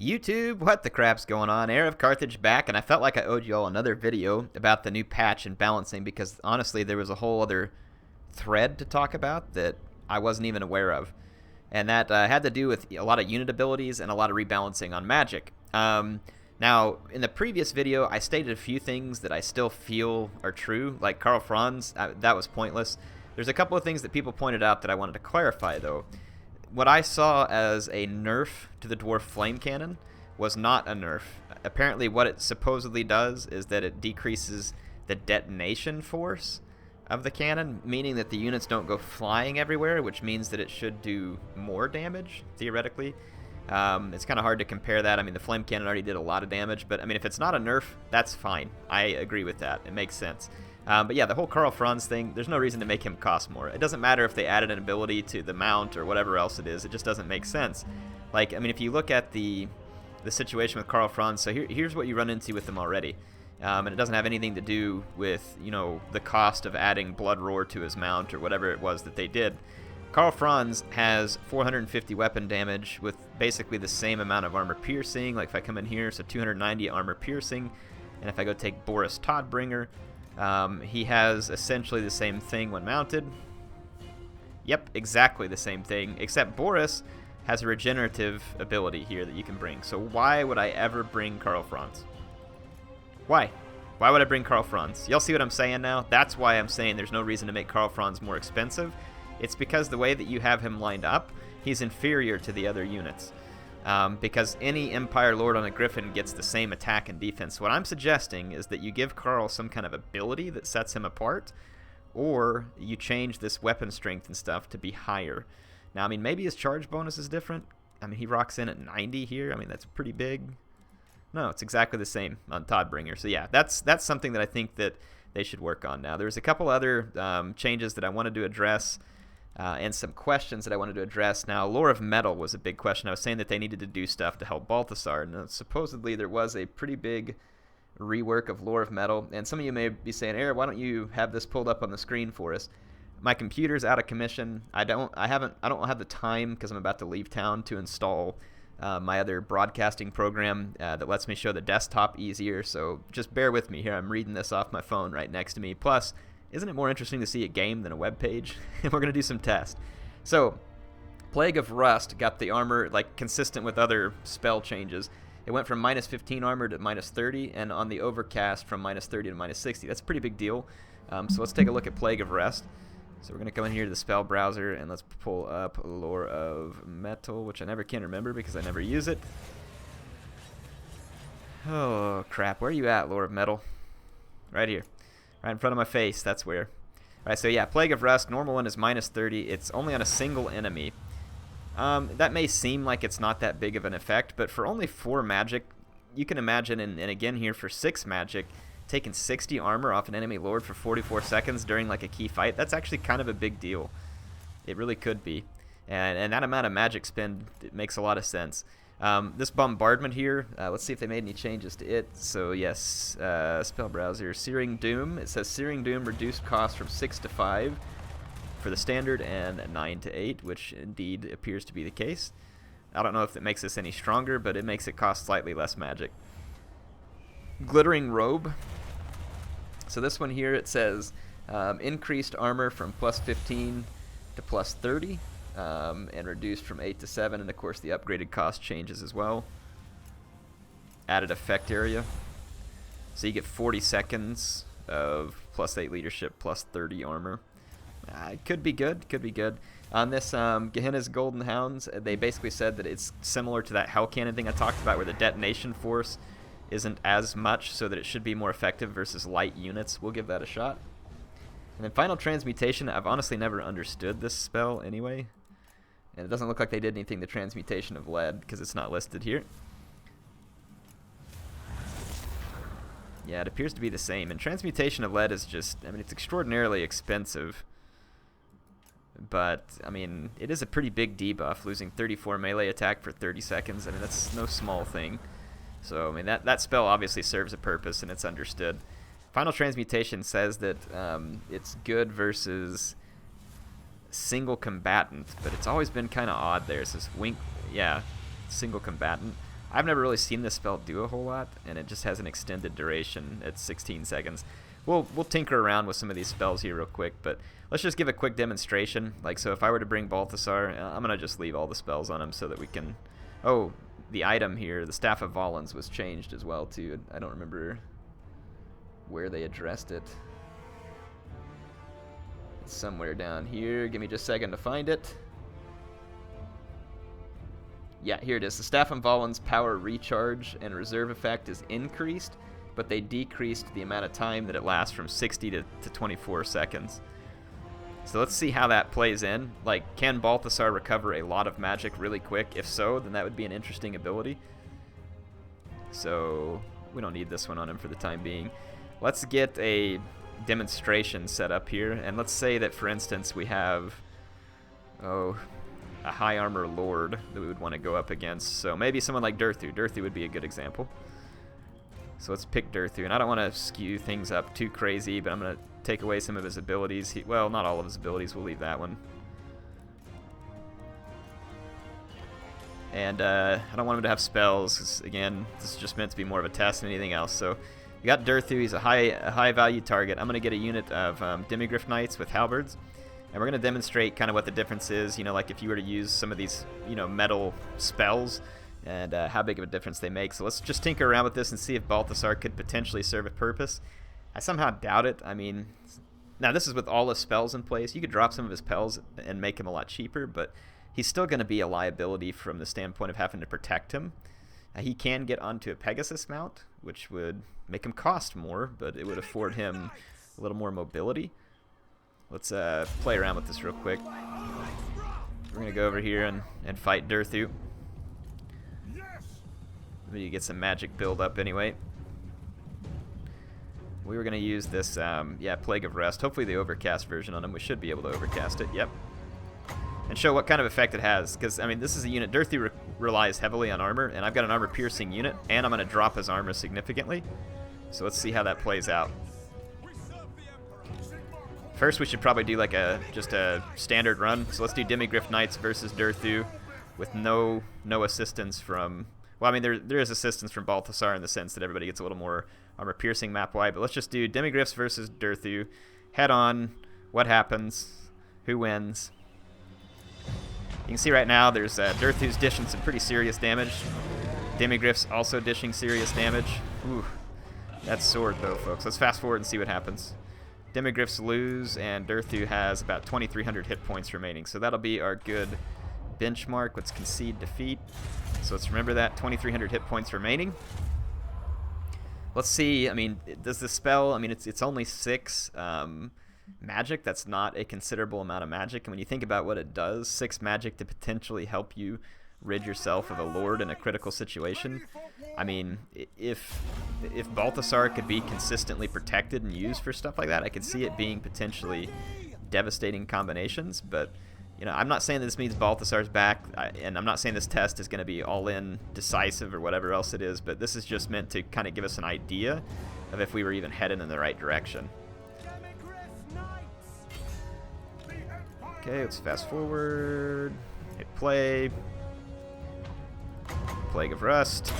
YouTube, what the crap's going on? HeirofCarthage back, and I felt like I owed you all another video about the new patch and balancing because honestly there was a whole other thread to talk about that I wasn't even aware of. And that had to do with a lot of unit abilities and a lot of rebalancing on magic. Now, in the previous video, I stated a few things that I still feel are true, like Franz, that was pointless. There's a couple of things that people pointed out that I wanted to clarify, though. What I saw as a nerf to the Dwarf Flame Cannon was not a nerf. Apparently what it supposedly does is that it decreases the detonation force of the cannon, meaning that the units don't go flying everywhere, which means that it should do more damage, theoretically. It's kind of hard to compare that. I mean, the Flame Cannon already did a lot of damage, but I mean, if it's not a nerf, that's fine. I agree with that. It makes sense. But yeah, the whole Franz thing, there's no reason to make him cost more. It doesn't matter if they added an ability to the mount or whatever else it is. It just doesn't make sense. Like, I mean, if you look at the situation with Franz, so here's what you run into with them already. And it doesn't have anything to do with, you know, the cost of adding Blood Roar to his mount or whatever it was that they did. Franz has 450 weapon damage with basically the same amount of armor piercing. Like if I come in here, so 290 armor piercing. And if I go take Boris Todbringer, he has essentially the same thing when mounted. Yep, exactly the same thing, except Boris has a regenerative ability here that you can bring. So why would I ever bring Franz? Why? Why would I bring Franz? Y'all see what I'm saying now? That's why I'm saying there's no reason to make Franz more expensive. It's because the way that you have him lined up, he's inferior to the other units. Because any Empire Lord on a Griffin gets the same attack and defense. What I'm suggesting is that you give Carl some kind of ability that sets him apart, or you change this weapon strength and stuff to be higher. Now, I mean, maybe his charge bonus is different. I mean, he rocks in at 90 here. I mean, that's pretty big. No, it's exactly the same on Todbringer. So yeah, that's something that I think that they should work on. Now, there's a couple other changes that I wanted to address. And some questions that I wanted to address. Now, Lore of Metal was a big question. I was saying that they needed to do stuff to help Balthasar. Now, supposedly there was a pretty big rework of Lore of Metal. And some of you may be saying, Air, why don't you have this pulled up on the screen for us? My computer's out of commission. I don't have the time because I'm about to leave town to install my other broadcasting program that lets me show the desktop easier. So just bear with me here. I'm reading this off my phone right next to me. Plus, isn't it more interesting to see a game than a web page? And we're going to do some tests. So, Plague of Rust got the armor like consistent with other spell changes. It went from minus 15 armor to minus 30, and on the Overcast from minus 30 to minus 60. That's a pretty big deal. So let's take a look at Plague of Rust. So we're going to come in here to the spell browser, and let's pull up Lore of Metal, which I never can remember because I never use it. Oh, crap. Where are you at, Lore of Metal? Right here. Right in front of my face, that's where. Alright, so yeah, Plague of Rust, normal one is minus 30. It's only on a single enemy. That may seem like it's not that big of an effect, but for only 4 magic, you can imagine, and again here for 6 magic, taking 60 armor off an enemy lord for 44 seconds during like a key fight, that's actually kind of a big deal. It really could be. And that amount of magic spend, it makes a lot of sense. This Bombardment here, let's see if they made any changes to it. So yes, spell browser, Searing Doom. It says Searing Doom reduced cost from 6 to 5 for the standard and 9 to 8, which indeed appears to be the case. I don't know if it makes this any stronger, but it makes it cost slightly less magic. Glittering Robe. So this one here, it says increased armor from plus 15 to plus 30. And reduced from 8 to 7, and of course the upgraded cost changes as well. Added effect area. So you get 40 seconds of plus 8 leadership, plus 30 armor. It could be good, could be good. On this Gehenna's Golden Hounds, they basically said that it's similar to that Hell Cannon thing I talked about where the detonation force isn't as much, so that it should be more effective versus light units. We'll give that a shot. And then Final Transmutation, I've honestly never understood this spell anyway. And it doesn't look like they did anything to Transmutation of Lead because it's not listed here. Yeah, it appears to be the same. And Transmutation of Lead is just, I mean, it's extraordinarily expensive. But, I mean, it is a pretty big debuff, losing 34 melee attack for 30 seconds. I mean, that's no small thing. So, I mean, that spell obviously serves a purpose and it's understood. Final Transmutation says that it's good versus single combatant, but it's always been kind of odd there. It says wink, yeah, single combatant. I've never really seen this spell do a whole lot, and it just has an extended duration at 16 seconds. We'll tinker around with some of these spells here real quick, but let's just give a quick demonstration. Like, so if I were to bring Balthasar, I'm going to just leave all the spells on him so that we can... Oh, the item here, the Staff of Volans, was changed as well, too. I don't remember where they addressed it. It's somewhere down here. Give me just a second to find it. Yeah, here it is. The Staff of Volans' power recharge and reserve effect is increased, but they decreased the amount of time that it lasts from 60 to 24 seconds. So let's see how that plays in. Like, can Balthasar recover a lot of magic really quick? If so, then that would be an interesting ability. So we don't need this one on him for the time being. Let's get a demonstration set up here, and let's say that, for instance, we have a high armor lord that we would want to go up against. So maybe someone like Durthu. Durthu would be a good example. So let's pick Durthu, and I don't want to skew things up too crazy, but I'm going to take away some of his abilities. Well, not all of his abilities. We'll leave that one. And I don't want him to have spells, 'cause, again, this is just meant to be more of a test than anything else. So we got Durthu. He's a high value target. I'm going to get a unit of Demigryph Knights with halberds. And we're going to demonstrate kind of what the difference is, you know, like if you were to use some of these, you know, metal spells, and how big of a difference they make. So let's just tinker around with this and see if Balthasar could potentially serve a purpose. I somehow doubt it. I mean, now this is with all his spells in place. You could drop some of his spells and make him a lot cheaper, but he's still going to be a liability from the standpoint of having to protect him. He can get onto a Pegasus mount, which would make him cost more, but it would afford him a little more mobility. Let's play around with this real quick. We're going to go over here and fight Durthu. Maybe you get some magic build up anyway. We were going to use this, Plague of Rest. Hopefully the overcast version on him. We should be able to overcast it, yep. And show what kind of effect it has. Because, I mean, this is a unit. Durthu relies heavily on armor, and I've got an armor-piercing unit, and I'm going to drop his armor significantly. So let's see how that plays out. First, we should probably do like just a standard run. So let's do Demigryph Knights versus Durthu with no assistance from... Well, I mean, there is assistance from Balthasar in the sense that everybody gets a little more armor-piercing map-wide, but let's just do Demigryphs versus Durthu. Head on. What happens? Who wins? You can see right now there's Durthu's dishing some pretty serious damage. Demigryphs also dishing serious damage. Ooh, that's sword though, folks. Let's fast forward and see what happens. Demigryphs lose, and Durthu has about 2,300 hit points remaining. So that'll be our good benchmark. Let's concede defeat. So let's remember that, 2,300 hit points remaining. Let's see, I mean, does the spell, I mean, it's only 6 magic. That's not a considerable amount of magic. And when you think about what it does, 6 magic to potentially help you rid yourself of a lord in a critical situation. I mean, if Balthasar could be consistently protected and used for stuff like that, I could see it being potentially devastating combinations. But, you know, I'm not saying that this means Balthasar's back, and I'm not saying this test is going to be all-in decisive or whatever else it is, but this is just meant to kind of give us an idea of if we were even headed in the right direction. Okay, let's fast forward, hit play. Plague of Rust.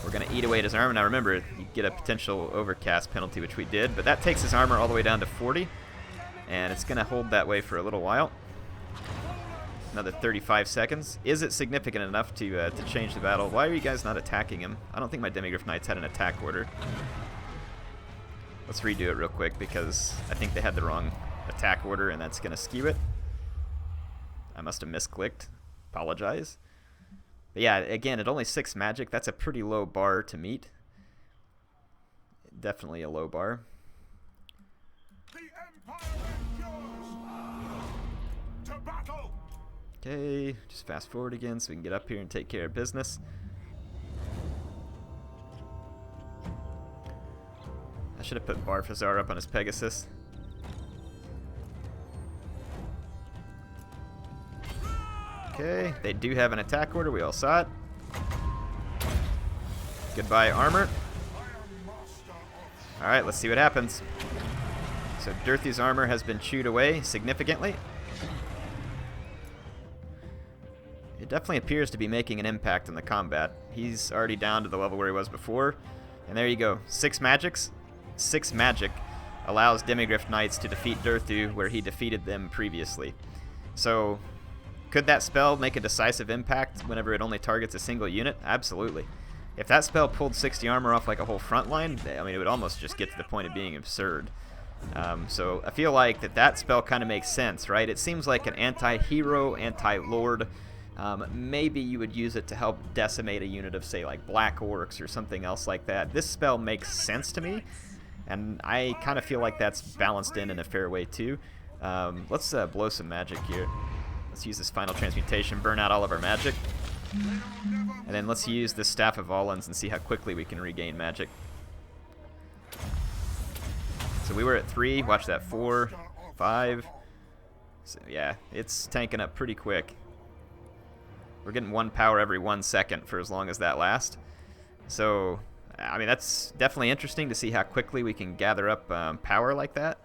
We're going to eat away at his armor. Now remember, you get a potential overcast penalty, which we did, but that takes his armor all the way down to 40, and it's going to hold that way for a little while. Another 35 seconds. Is it significant enough to change the battle? Why are you guys not attacking him? I don't think my Demigryph Knights had an attack order. Let's redo it real quick because I think they had the wrong attack order, and that's going to skew it. I must have misclicked. Apologize. But yeah, again, at only 6 magic, that's a pretty low bar to meet. Definitely a low bar. Okay, just fast forward again so we can get up here and take care of business. I should have put Balthasar up on his Pegasus. Okay, they do have an attack order. We all saw it. Goodbye, armor. Alright, let's see what happens. So Durthu's armor has been chewed away significantly. it definitely appears to be making an impact in the combat. He's already down to the level where he was before. And there you go. 6 magics. 6 magic allows Demigryph Knights to defeat Durthu where he defeated them previously. So, could that spell make a decisive impact whenever it only targets a single unit? Absolutely. If that spell pulled 60 armor off like a whole front line, I mean, it would almost just get to the point of being absurd. So I feel like that spell kind of makes sense, right? It seems like an anti-hero, anti-lord. Maybe you would use it to help decimate a unit of, say, like Black Orcs or something else like that. This spell makes sense to me, and I kind of feel like that's balanced in a fair way too. Let's blow some magic here. Let's use this final transmutation, burn out all of our magic. And then let's use this Staff of Volans and see how quickly we can regain magic. So we were at 3, watch that, 4, 5. So yeah, it's tanking up pretty quick. We're getting 1 power every 1 second for as long as that lasts. So, I mean, that's definitely interesting to see how quickly we can gather up power like that.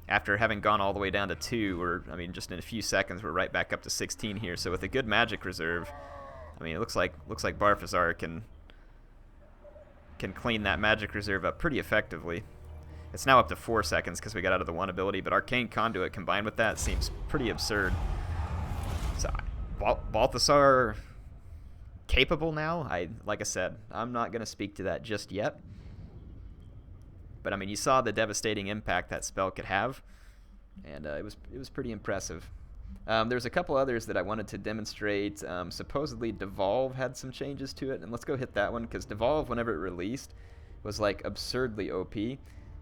After having gone all the way down to 2, I mean, just in a few seconds, we're right back up to 16 here. So with a good magic reserve, I mean, it looks like Barfazar can clean that magic reserve up pretty effectively. It's now up to 4 seconds because we got out of the 1 ability, but Arcane Conduit combined with that seems pretty absurd. So, Balthasar capable now? Like I said, I'm not going to speak to that just yet. But I mean, you saw the devastating impact that spell could have, and it was pretty impressive. There's a couple others that I wanted to demonstrate. Supposedly Devolve had some changes to it, and let's go hit that one, because Devolve, whenever it released, was like absurdly OP,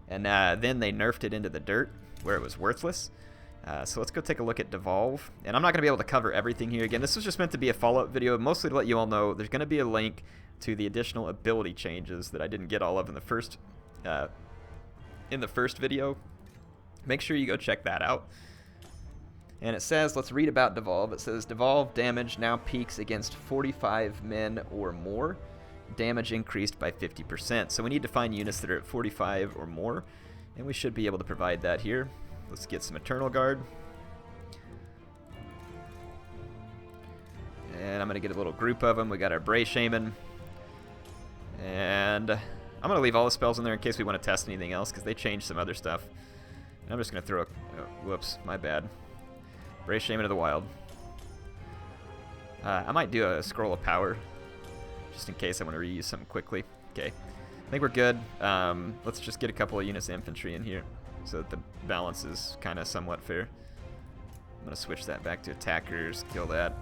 and then they nerfed it into the dirt where it was worthless. So let's go take a look at Devolve, and I'm not going to be able to cover everything here. Again, this was just meant to be a follow-up video, mostly to let you all know there's going to be a link to the additional ability changes that I didn't get all of in the first video. Make sure you go check that out. And it says, let's read about Devolve. It says, Devolve damage now peaks against 45 men or more. Damage increased by 50%. So we need to find units that are at 45 or more, and we should be able to provide that here. Let's get some Eternal Guard. And I'm going to get a little group of them. We got our Bray Shaman. And I'm going to leave all the spells in there in case we want to test anything else, because they changed some other stuff. And I'm just going to throw a... Oh, whoops, my bad. Bray Shaman of the Wild. I might do a Scroll of Power, just in case I want to reuse something quickly. Okay, I think we're good. Let's just get a couple of units of infantry in here, so that the balance is kind of somewhat fair. I'm going to switch that back to attackers, kill that.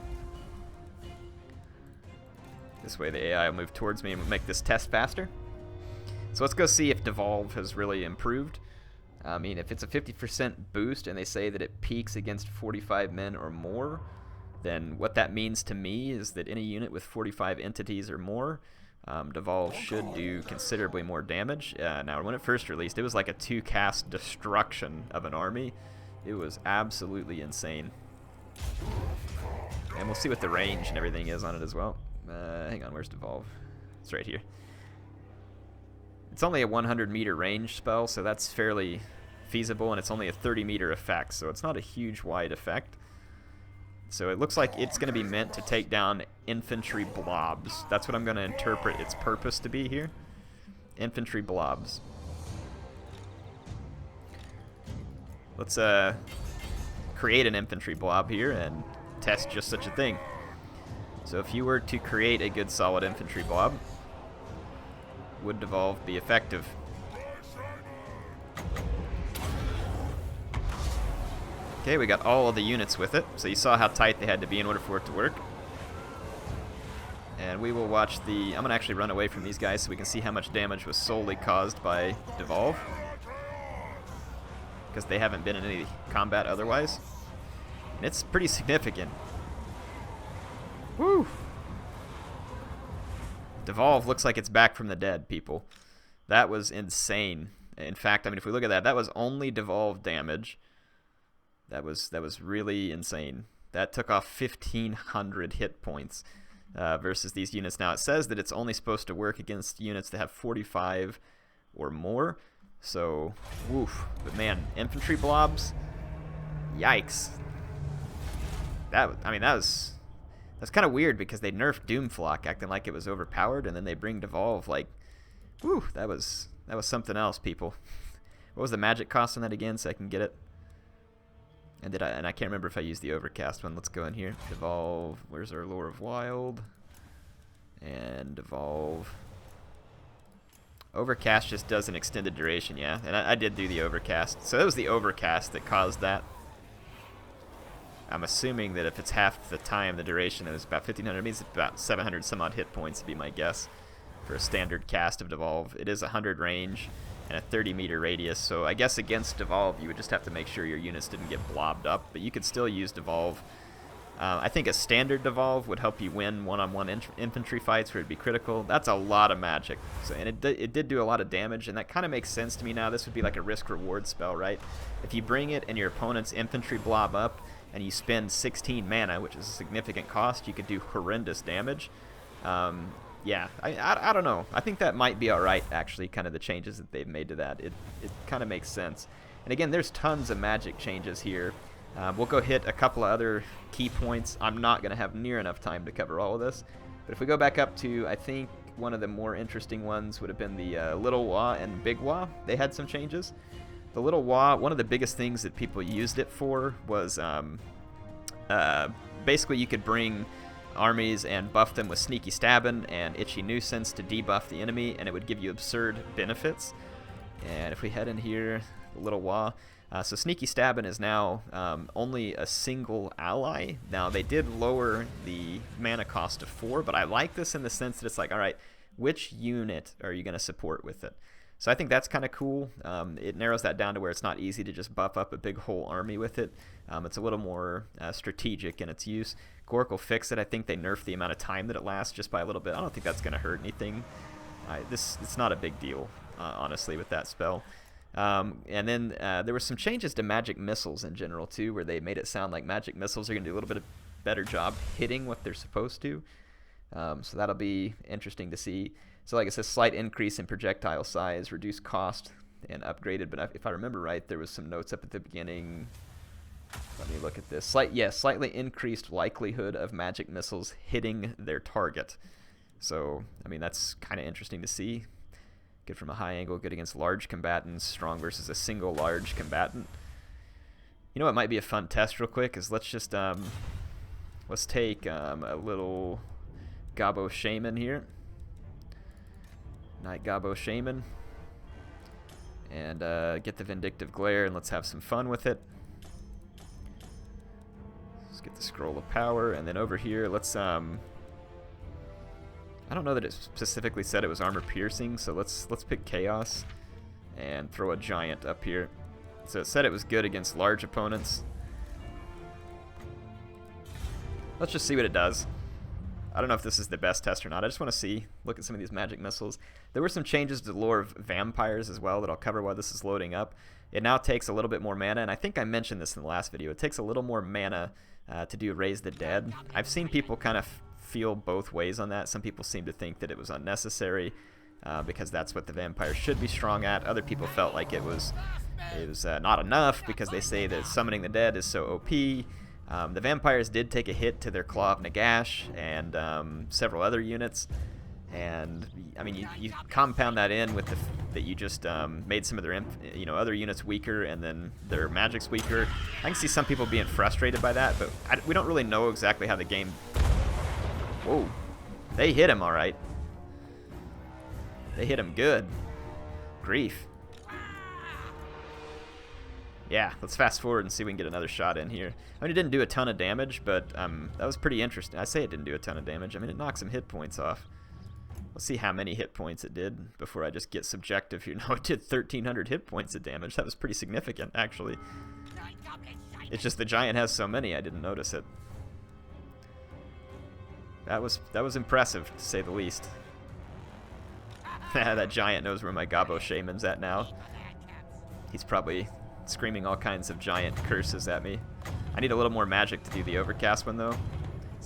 This way the AI will move towards me and make this test faster. So let's go see if Devolve has really improved. I mean, if it's a 50% boost and they say that it peaks against 45 men or more, then what that means to me is that any unit with 45 entities or more, Devolve should do considerably more damage. Now, when it first released, it was like a 2-cast destruction of an army. It was absolutely insane. And we'll see what the range and everything is on it as well. Hang on, where's Devolve? It's right here. It's only a 100-meter range spell, so that's fairly feasible, and it's only a 30-meter effect, so it's not a huge wide effect. So it looks like it's going to be meant to take down infantry blobs. That's what I'm going to interpret its purpose to be here. Infantry blobs. Let's create an infantry blob here and test just such a thing. So if you were to create a good solid infantry blob, would Devolve be effective? Okay, we got all of the units with it, so you saw how tight they had to be in order for it to work. And we will watch the... I'm going to actually run away from these guys so we can see how much damage was solely caused by Devolve, because they haven't been in any combat otherwise. And it's pretty significant. Woo! Devolve looks like it's back from the dead, people. That was insane. In fact, I mean, if we look at that, that was only Devolve damage. That was really insane. That took off 1,500 hit points versus these units. Now, it says that it's only supposed to work against units that have 45 or more. So, woof. But man, infantry blobs, yikes. I mean, that's kind of weird because they nerfed Doomflock, acting like it was overpowered, and then they bring Devolve. Like, whew, that was something else, people. What was the magic cost on that again, so I can get it? And I can't remember if I used the overcast one. Let's go in here. Devolve. Where's our Lore of Wild? And Devolve. Overcast just does an extended duration, yeah. And I did do the overcast. So it was the overcast that caused that. I'm assuming that if it's half the time, the duration, it was about 1,500. It means about 700 some odd hit points, would be my guess, for a standard cast of Devolve. It is 100 range and a 30-meter radius, so I guess against Devolve, you would just have to make sure your units didn't get blobbed up, but you could still use Devolve. I think a standard Devolve would help you win one-on-one infantry fights where it'd be critical. That's a lot of magic, so, and it did do a lot of damage, and that kind of makes sense to me now. This would be like a risk-reward spell, right? If you bring it and your opponent's infantry blob up, and you spend 16 mana, which is a significant cost, you could do horrendous damage. Yeah, I don't know. I think that might be alright, actually, kind of the changes that they've made to that. It kind of makes sense. And again, there's tons of magic changes here. We'll go hit a couple of other key points. I'm not going to have near enough time to cover all of this. But if we go back up to, I think, one of the more interesting ones would have been the Little Wah and Big Wah. They had some changes. The Little Wah, one of the biggest things that people used it for was basically you could bring armies and buff them with Sneaky Stabbin' and Itchy Nuisance to debuff the enemy, and it would give you absurd benefits. And if we head in here, the Little Wah, so Sneaky Stabbin' is now only a single ally. Now, they did lower the mana cost to 4, but I like this in the sense that it's like, all right, which unit are you going to support with it? So I think that's kind of cool. It narrows that down to where it's not easy to just buff up a big whole army with it. It's a little more strategic in its use. Gork will fix it. I think they nerfed the amount of time that it lasts just by a little bit. I don't think that's going to hurt anything. It's not a big deal, honestly, with that spell. And then there were some changes to magic missiles in general, too, where they made it sound like magic missiles are going to do a little bit of better job hitting what they're supposed to. So that'll be interesting to see. So like it says, slight increase in projectile size, reduced cost, and upgraded. But if I remember right, there was some notes up at the beginning. Let me look at this. Slightly increased likelihood of magic missiles hitting their target. So, I mean, that's kind of interesting to see. Good from a high angle, good against large combatants, strong versus a single large combatant. You know what might be a fun test real quick is let's just, let's take a little Gobbo Shaman here. Knight Gobbo Shaman. And get the Vindictive Glare, and let's have some fun with it. Let's get the Scroll of Power, and then over here, let's, I don't know that it specifically said it was armor piercing, so let's pick Chaos and throw a Giant up here. So it said it was good against large opponents. Let's just see what it does. I don't know if this is the best test or not. I just want to see, look at some of these magic missiles. There were some changes to the lore of vampires as well that I'll cover while this is loading up. It now takes a little bit more mana, and I think I mentioned this in the last video. It takes a little more mana to do Raise the Dead. I've seen people kind of feel both ways on that. Some people seem to think that it was unnecessary because that's what the vampires should be strong at. Other people felt like it was not enough because they say that summoning the dead is so OP. The vampires did take a hit to their Claw of Nagash and several other units, and I mean you compound that in with that you just made some of their other units weaker, and then their magic's weaker. I can see some people being frustrated by that, but we don't really know exactly how the game. Whoa, they hit him all right. They hit him good. Grief. Yeah, let's fast forward and see if we can get another shot in here. I mean, it didn't do a ton of damage, but that was pretty interesting. I say it didn't do a ton of damage. I mean, it knocked some hit points off. Let's see how many hit points it did before I just get subjective here. No, it did 1,300 hit points of damage. That was pretty significant, actually. It's just the Giant has so many, I didn't notice it. That was impressive, to say the least. That Giant knows where my Gobbo Shaman's at now. He's probably screaming all kinds of giant curses at me. I need a little more magic to do the overcast one, though.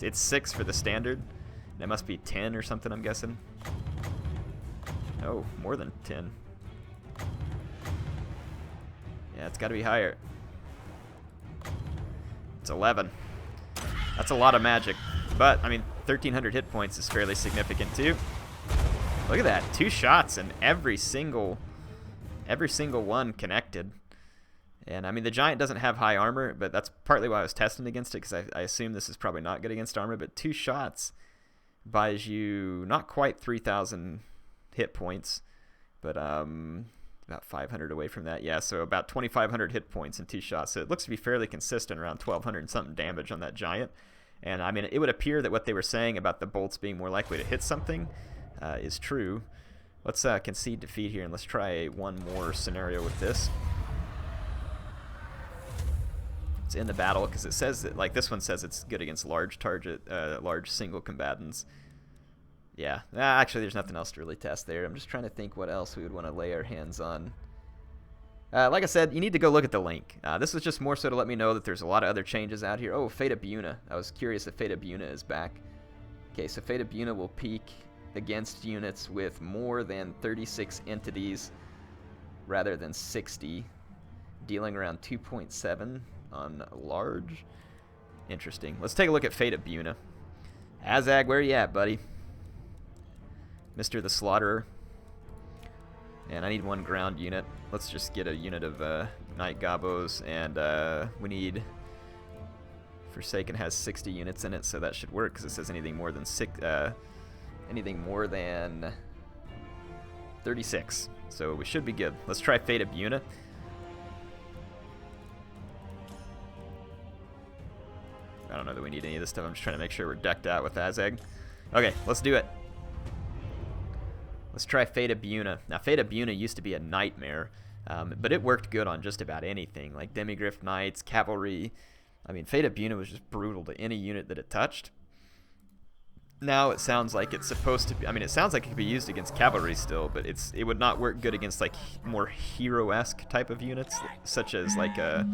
It's 6 for the standard. And it must be 10 or something, I'm guessing. Oh, more than 10. Yeah, it's got to be higher. It's 11. That's a lot of magic. But, I mean, 1,300 hit points is fairly significant, too. Look at that. 2 shots and every single one connected. And, I mean, the giant doesn't have high armor, but that's partly why I was testing against it, because I assume this is probably not good against armor. But 2 shots buys you not quite 3,000 hit points, but about 500 away from that. Yeah, so about 2,500 hit points in 2 shots. So it looks to be fairly consistent, around 1,200 and something damage on that giant. And, I mean, it would appear that what they were saying about the bolts being more likely to hit something is true. Let's concede defeat here, and let's try one more scenario with this. It's in the battle, because it says that, like, this one says it's good against large single combatants. Yeah, actually there's nothing else to really test there. I'm just trying to think what else we would want to lay our hands on. Like I said, you need to go look at the link. This was just more so to let me know that there's a lot of other changes out here. Oh, Fate of Buna. I was curious if Fate of Buna is back. Okay, so Fate of Buna will peak against units with more than 36 entities rather than 60, dealing around 2.7 on large. Interesting. Let's take a look at Fate of Buna. Azag, where you at, buddy? Mr. the Slaughterer. And I need 1 ground unit. Let's just get a unit of Knight Gobos, and we need... Forsaken has 60 units in it, so that should work, because it says anything more than 36. So we should be good. Let's try Fate of Buna. I don't know that we need any of this stuff. I'm just trying to make sure we're decked out with Azag. Okay, let's do it. Let's try Fate of Buna. Now, Fate of Buna used to be a nightmare, but it worked good on just about anything, like Demigryph Knights, Cavalry. I mean, Fate of Buna was just brutal to any unit that it touched. Now it sounds like it's supposed to be... I mean, it sounds like it could be used against Cavalry still, but it would not work good against, like, more hero-esque type of units, such as, like a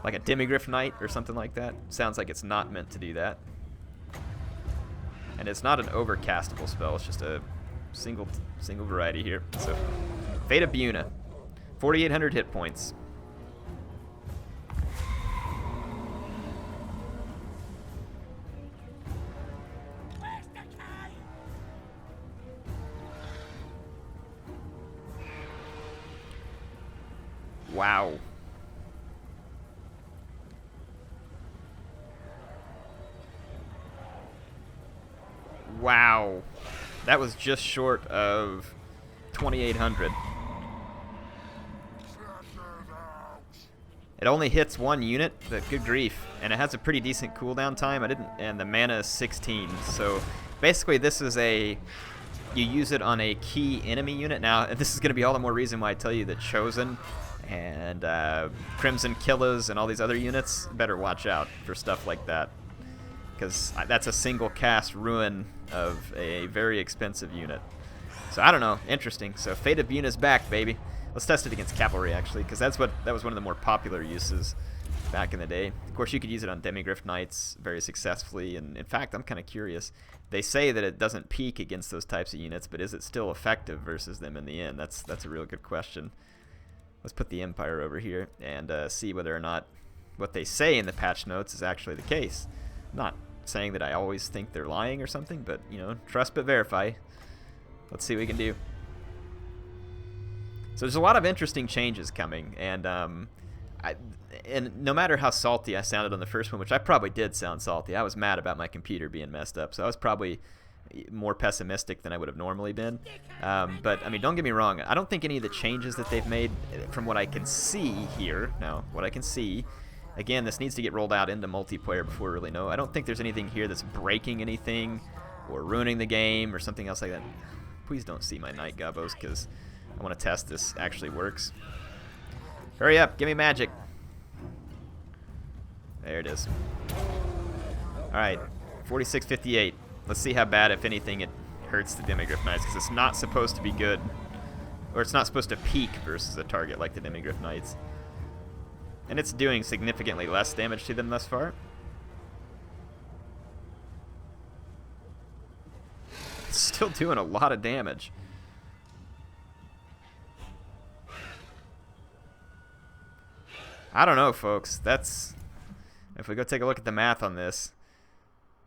Demigryph Knight or something like that. Sounds like it's not meant to do that. And it's not an overcastable spell, it's just a single variety here. So, Fate of Buna. 4,800 hit points. Wow. Wow. That was just short of 2,800. It only hits 1 unit, but good grief. And it has a pretty decent cooldown time. And the mana is 16. So basically this is you use it on a key enemy unit. Now, this is going to be all the more reason why I tell you that Chosen and Crimson Killers and all these other units better watch out for stuff like that, because that's a single cast ruin of a very expensive unit. So I don't know, interesting. So Fate of Buna's back, baby. Let's test it against Cavalry, actually, because that was one of the more popular uses back in the day. Of course, you could use it on Demigryph Knights very successfully, and in fact, I'm kind of curious. They say that it doesn't peak against those types of units, but is it still effective versus them in the end? That's a real good question. Let's put the Empire over here and see whether or not what they say in the patch notes is actually the case. I'm not saying that I always think they're lying or something, but, you know, trust but verify. Let's see what we can do. So there's a lot of interesting changes coming, and no matter how salty I sounded on the first one, which I probably did sound salty, I was mad about my computer being messed up, so I was probably more pessimistic than I would have normally been. But, I mean, don't get me wrong, I don't think any of the changes that they've made, from what I can see here, again, this needs to get rolled out into multiplayer before we really know. I don't think there's anything here that's breaking anything or ruining the game or something else like that. Please don't see my Knight Gobos, because I want to test this actually works. Hurry up, give me magic. There it is. Alright, 4658. Let's see how bad, if anything, it hurts the Demigryph Knights, because it's not supposed to be good. Or it's not supposed to peak versus a target like the Demigryph Knights. And it's doing significantly less damage to them thus far. It's still doing a lot of damage. I don't know, folks. if we go take a look at the math on this,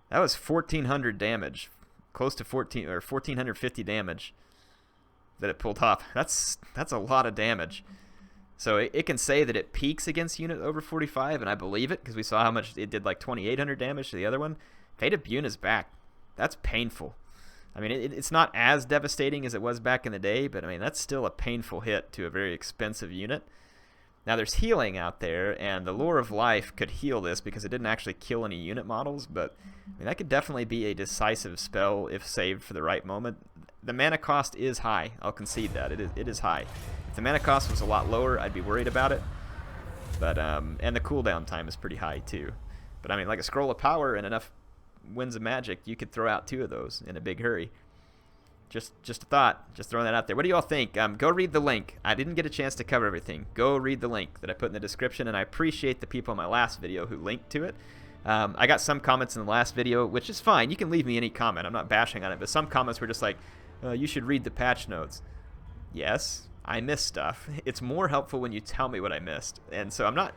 that was 1,400 damage, close to 1,450 damage that it pulled off. That's a lot of damage. So it can say that it peaks against unit over 45, and I believe it because we saw how much it did, like 2,800 damage to the other one. Fate of Bune is back. That's painful. I mean, it's not as devastating as it was back in the day, but I mean, that's still a painful hit to a very expensive unit. Now, there's healing out there, and the Lure of Life could heal this because it didn't actually kill any unit models, but I mean, that could definitely be a decisive spell if saved for the right moment. The mana cost is high. I'll concede that. It is high. If the mana cost was a lot lower, I'd be worried about it. But and the cooldown time is pretty high too. But I mean, like a Scroll of Power and enough Winds of Magic, you could throw out 2 of those in a big hurry. Just a thought. Just throwing that out there. What do you all think? Go read the link. I didn't get a chance to cover everything. Go read the link that I put in the description, and I appreciate the people in my last video who linked to it. I got some comments in the last video, which is fine. You can leave me any comment. I'm not bashing on it, but some comments were just like, you should read the patch notes. Yes, I missed stuff. It's more helpful when you tell me what I missed. And so I'm not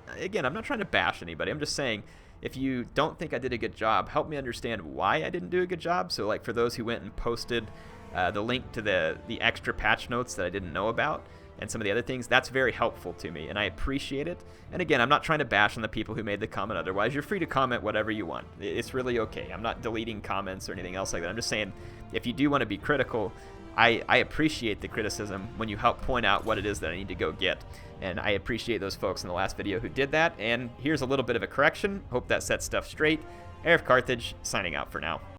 trying to bash anybody. I'm just saying, if you don't think I did a good job, help me understand why I didn't do a good job. So like for those who went and posted the link to the extra patch notes that I didn't know about and some of the other things, that's very helpful to me, and I appreciate it. And again, I'm not trying to bash on the people who made the comment otherwise. You're free to comment whatever you want. It's really okay. I'm not deleting comments or anything else like that. I'm just saying, if you do want to be critical, I appreciate the criticism when you help point out what it is that I need to go get. And I appreciate those folks in the last video who did that. And here's a little bit of a correction. Hope that sets stuff straight. HeirofCarthage signing out for now.